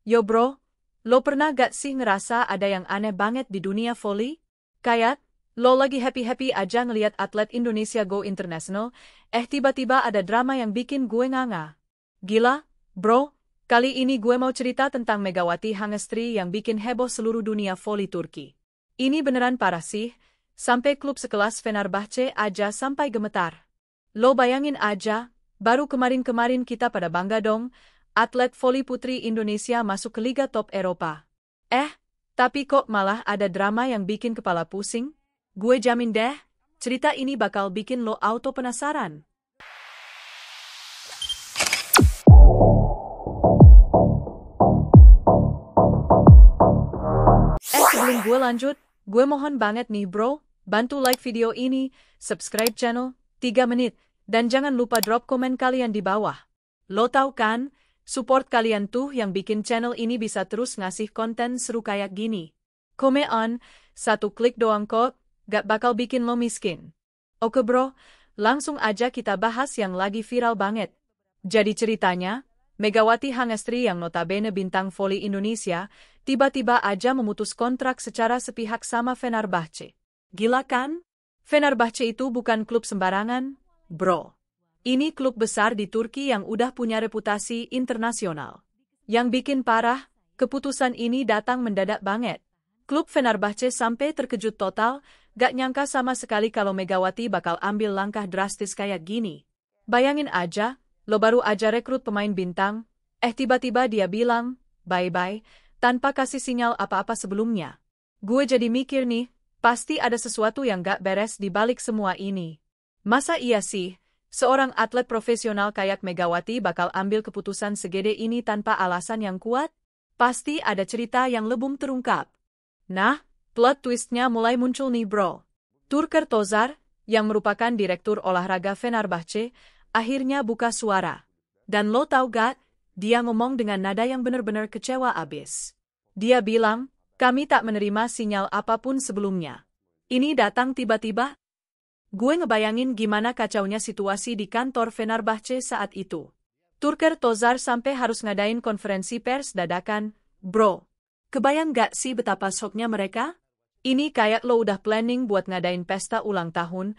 Yo bro, lo pernah gak sih ngerasa ada yang aneh banget di dunia voli? Kayak, lo lagi happy-happy aja ngeliat atlet Indonesia go international, tiba-tiba ada drama yang bikin gue nganga. Gila, bro, kali ini gue mau cerita tentang Megawati Hangestri yang bikin heboh seluruh dunia voli Turki. Ini beneran parah sih, sampai klub sekelas Fenerbahce aja sampai gemetar. Lo bayangin aja, baru kemarin-kemarin kita pada bangga dong, atlet voli putri Indonesia masuk ke Liga Top Eropa. Tapi kok malah ada drama yang bikin kepala pusing? Gue jamin deh, cerita ini bakal bikin lo auto penasaran. Sebelum gue lanjut, gue mohon banget nih bro, bantu like video ini, subscribe channel, 3 menit, dan jangan lupa drop komen kalian di bawah. Lo tau kan? Support kalian tuh yang bikin channel ini bisa terus ngasih konten seru kayak gini. Come on, 1 klik doang kok, gak bakal bikin lo miskin. Oke bro, langsung aja kita bahas yang lagi viral banget. Jadi ceritanya, Megawati Hangestri yang notabene bintang voli Indonesia, tiba-tiba aja memutus kontrak secara sepihak sama Fenerbahce. Gila kan? Fenerbahce itu bukan klub sembarangan, bro. Ini klub besar di Turki yang udah punya reputasi internasional. Yang bikin parah, keputusan ini datang mendadak banget. Klub Fenerbahce sampai terkejut total, gak nyangka sama sekali kalau Megawati bakal ambil langkah drastis kayak gini. Bayangin aja, lo baru aja rekrut pemain bintang, tiba-tiba dia bilang, bye-bye, tanpa kasih sinyal apa-apa sebelumnya. Gue jadi mikir nih, pasti ada sesuatu yang gak beres di balik semua ini. Masa iya sih? Seorang atlet profesional kayak Megawati bakal ambil keputusan segede ini tanpa alasan yang kuat? Pasti ada cerita yang belum terungkap. Nah, plot twistnya mulai muncul nih bro. Turker Tozar, yang merupakan direktur olahraga Fenerbahce, akhirnya buka suara. Dan lo tau gak, dia ngomong dengan nada yang bener-bener kecewa abis. Dia bilang, kami tak menerima sinyal apapun sebelumnya. Ini datang tiba-tiba. Gue ngebayangin gimana kacaunya situasi di kantor Fenerbahce saat itu. Turker Tozar sampai harus ngadain konferensi pers dadakan. Bro, kebayang gak sih betapa shocknya mereka? Ini kayak lo udah planning buat ngadain pesta ulang tahun,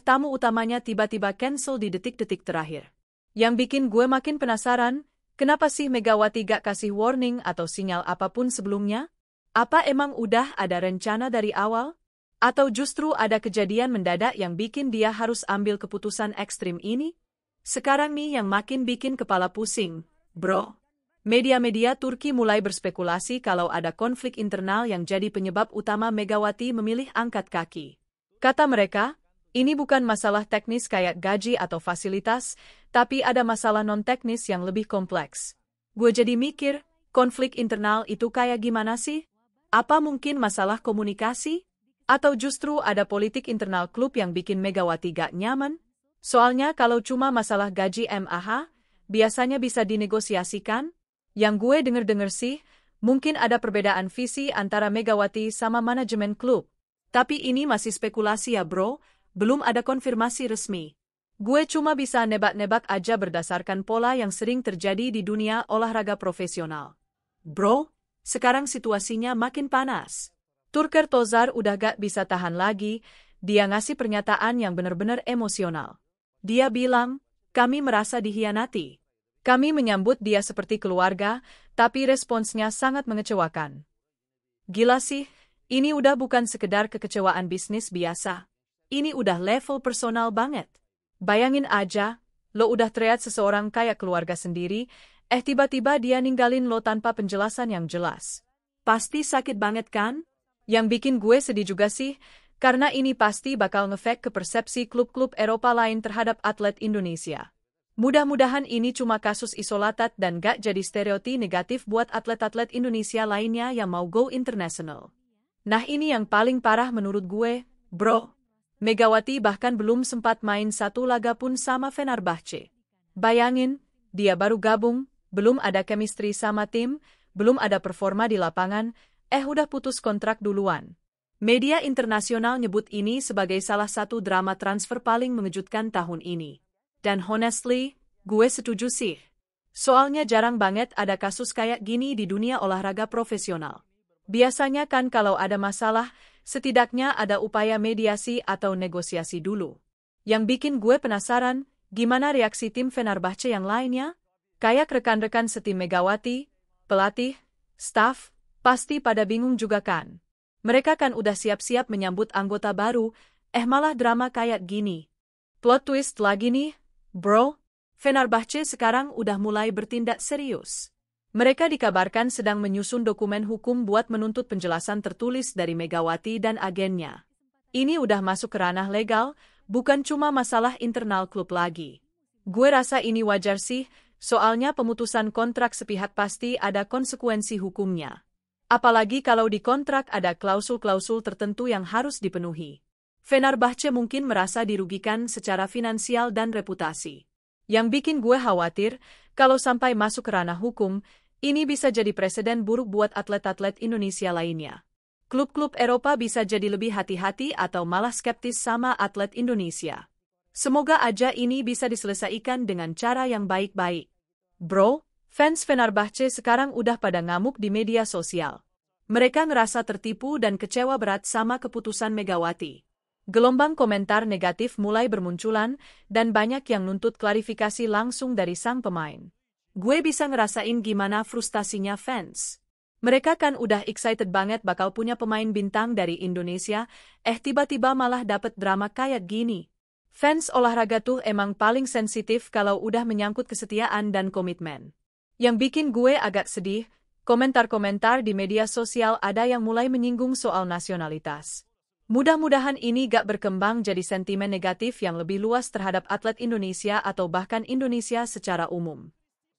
tamu utamanya tiba-tiba cancel di detik-detik terakhir. Yang bikin gue makin penasaran, kenapa sih Megawati gak kasih warning atau sinyal apapun sebelumnya? Apa emang udah ada rencana dari awal? Atau justru ada kejadian mendadak yang bikin dia harus ambil keputusan ekstrim ini? Sekarang nih yang makin bikin kepala pusing, bro. Media-media Turki mulai berspekulasi kalau ada konflik internal yang jadi penyebab utama Megawati memilih angkat kaki. Kata mereka, ini bukan masalah teknis kayak gaji atau fasilitas, tapi ada masalah non-teknis yang lebih kompleks. Gue jadi mikir, konflik internal itu kayak gimana sih? Apa mungkin masalah komunikasi? Atau justru ada politik internal klub yang bikin Megawati gak nyaman? Soalnya kalau cuma masalah gaji MAH, biasanya bisa dinegosiasikan. Yang gue denger-denger sih, mungkin ada perbedaan visi antara Megawati sama manajemen klub. Tapi ini masih spekulasi ya bro, belum ada konfirmasi resmi. Gue cuma bisa nebak-nebak aja berdasarkan pola yang sering terjadi di dunia olahraga profesional. Bro, sekarang situasinya makin panas. Turker Tozar udah gak bisa tahan lagi, dia ngasih pernyataan yang benar-benar emosional. Dia bilang, kami merasa dihianati. Kami menyambut dia seperti keluarga, tapi responsnya sangat mengecewakan. Gila sih, ini udah bukan sekedar kekecewaan bisnis biasa. Ini udah level personal banget. Bayangin aja, lo udah teriak seseorang kayak keluarga sendiri, tiba-tiba dia ninggalin lo tanpa penjelasan yang jelas. Pasti sakit banget kan? Yang bikin gue sedih juga sih, karena ini pasti bakal ngefek ke persepsi klub-klub Eropa lain terhadap atlet Indonesia. Mudah-mudahan ini cuma kasus isolated dan gak jadi stereotip negatif buat atlet-atlet Indonesia lainnya yang mau go international. Nah ini yang paling parah menurut gue, bro. Megawati bahkan belum sempat main satu laga pun sama Fenerbahce. Bayangin, dia baru gabung, belum ada chemistry sama tim, belum ada performa di lapangan, udah putus kontrak duluan. Media internasional nyebut ini sebagai salah satu drama transfer paling mengejutkan tahun ini. Dan honestly, gue setuju sih. Soalnya jarang banget ada kasus kayak gini di dunia olahraga profesional. Biasanya kan kalau ada masalah, setidaknya ada upaya mediasi atau negosiasi dulu. Yang bikin gue penasaran, gimana reaksi tim Fenerbahce yang lainnya? Kayak rekan-rekan setim Megawati, pelatih, staf, pasti pada bingung juga kan. Mereka kan udah siap-siap menyambut anggota baru, malah drama kayak gini. Plot twist lagi nih, bro. Fenerbahce sekarang udah mulai bertindak serius. Mereka dikabarkan sedang menyusun dokumen hukum buat menuntut penjelasan tertulis dari Megawati dan agennya. Ini udah masuk ke ranah legal, bukan cuma masalah internal klub lagi. Gue rasa ini wajar sih, soalnya pemutusan kontrak sepihak pasti ada konsekuensi hukumnya. Apalagi kalau di kontrak ada klausul-klausul tertentu yang harus dipenuhi. Fenerbahce mungkin merasa dirugikan secara finansial dan reputasi. Yang bikin gue khawatir, kalau sampai masuk ke ranah hukum, ini bisa jadi presiden buruk buat atlet-atlet Indonesia lainnya. Klub-klub Eropa bisa jadi lebih hati-hati atau malah skeptis sama atlet Indonesia. Semoga aja ini bisa diselesaikan dengan cara yang baik-baik. Bro, fans Fenerbahce sekarang udah pada ngamuk di media sosial. Mereka ngerasa tertipu dan kecewa berat sama keputusan Megawati. Gelombang komentar negatif mulai bermunculan, dan banyak yang nuntut klarifikasi langsung dari sang pemain. Gue bisa ngerasain gimana frustasinya fans. Mereka kan udah excited banget bakal punya pemain bintang dari Indonesia, tiba-tiba malah dapet drama kayak gini. Fans olahraga tuh emang paling sensitif kalau udah menyangkut kesetiaan dan komitmen. Yang bikin gue agak sedih, komentar-komentar di media sosial ada yang mulai menyinggung soal nasionalitas. Mudah-mudahan ini gak berkembang jadi sentimen negatif yang lebih luas terhadap atlet Indonesia atau bahkan Indonesia secara umum.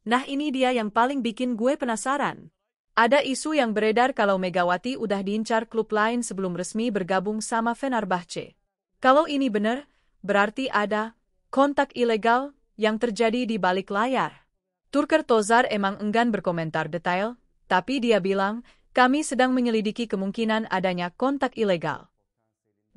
Nah ini dia yang paling bikin gue penasaran. Ada isu yang beredar kalau Megawati udah diincar klub lain sebelum resmi bergabung sama Fenerbahce. Kalau ini benar, berarti ada kontak ilegal yang terjadi di balik layar. Turker Tozar emang enggan berkomentar detail, tapi dia bilang, kami sedang menyelidiki kemungkinan adanya kontak ilegal.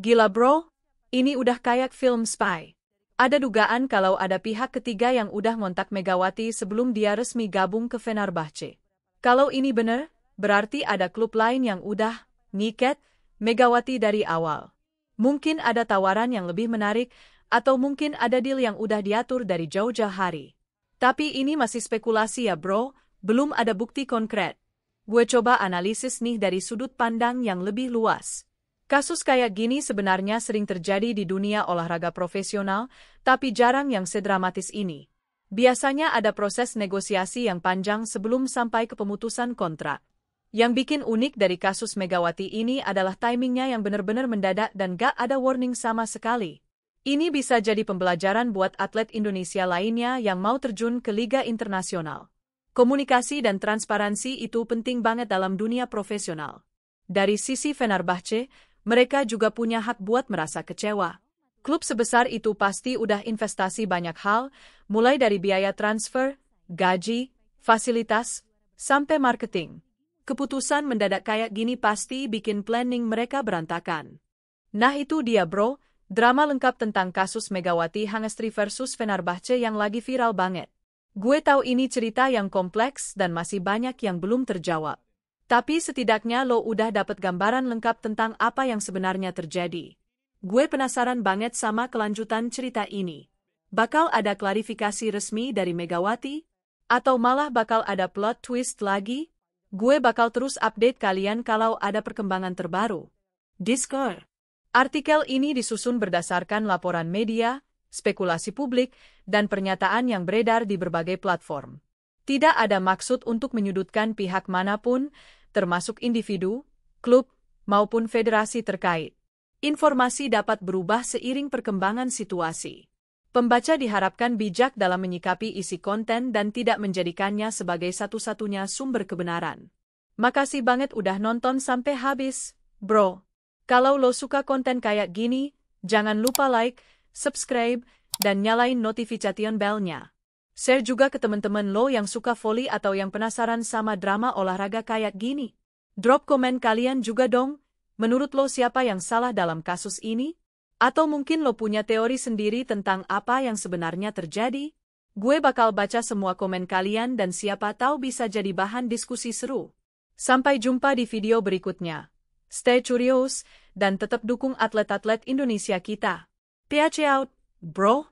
Gila bro, ini udah kayak film spy. Ada dugaan kalau ada pihak ketiga yang udah ngontak Megawati sebelum dia resmi gabung ke Fenerbahce. Kalau ini benar, berarti ada klub lain yang udah ngiket Megawati dari awal. Mungkin ada tawaran yang lebih menarik, atau mungkin ada deal yang udah diatur dari jauh-jauh hari. Tapi ini masih spekulasi ya bro, belum ada bukti konkret. Gue coba analisis nih dari sudut pandang yang lebih luas. Kasus kayak gini sebenarnya sering terjadi di dunia olahraga profesional, tapi jarang yang sedramatis ini. Biasanya ada proses negosiasi yang panjang sebelum sampai ke pemutusan kontrak. Yang bikin unik dari kasus Megawati ini adalah timingnya yang benar-benar mendadak dan gak ada warning sama sekali. Ini bisa jadi pembelajaran buat atlet Indonesia lainnya yang mau terjun ke liga internasional. Komunikasi dan transparansi itu penting banget dalam dunia profesional. Dari sisi Fenerbahce, mereka juga punya hak buat merasa kecewa. Klub sebesar itu pasti udah investasi banyak hal, mulai dari biaya transfer, gaji, fasilitas, sampai marketing. Keputusan mendadak kayak gini pasti bikin planning mereka berantakan. Nah itu dia bro, drama lengkap tentang kasus Megawati Hangestri versus Fenerbahce yang lagi viral banget. Gue tahu ini cerita yang kompleks dan masih banyak yang belum terjawab. Tapi setidaknya lo udah dapet gambaran lengkap tentang apa yang sebenarnya terjadi. Gue penasaran banget sama kelanjutan cerita ini. Bakal ada klarifikasi resmi dari Megawati? Atau malah bakal ada plot twist lagi? Gue bakal terus update kalian kalau ada perkembangan terbaru. Discord. Artikel ini disusun berdasarkan laporan media, spekulasi publik, dan pernyataan yang beredar di berbagai platform. Tidak ada maksud untuk menyudutkan pihak manapun, termasuk individu, klub, maupun federasi terkait. Informasi dapat berubah seiring perkembangan situasi. Pembaca diharapkan bijak dalam menyikapi isi konten dan tidak menjadikannya sebagai satu-satunya sumber kebenaran. Makasih banget udah nonton sampai habis, bro. Kalau lo suka konten kayak gini, jangan lupa like, subscribe, dan nyalain notification bell-nya. Share juga ke teman-teman lo yang suka voli atau yang penasaran sama drama olahraga kayak gini. Drop komen kalian juga dong. Menurut lo siapa yang salah dalam kasus ini? Atau mungkin lo punya teori sendiri tentang apa yang sebenarnya terjadi? Gue bakal baca semua komen kalian dan siapa tahu bisa jadi bahan diskusi seru. Sampai jumpa di video berikutnya. Stay curious, dan tetap dukung atlet-atlet Indonesia kita. PAC out, bro!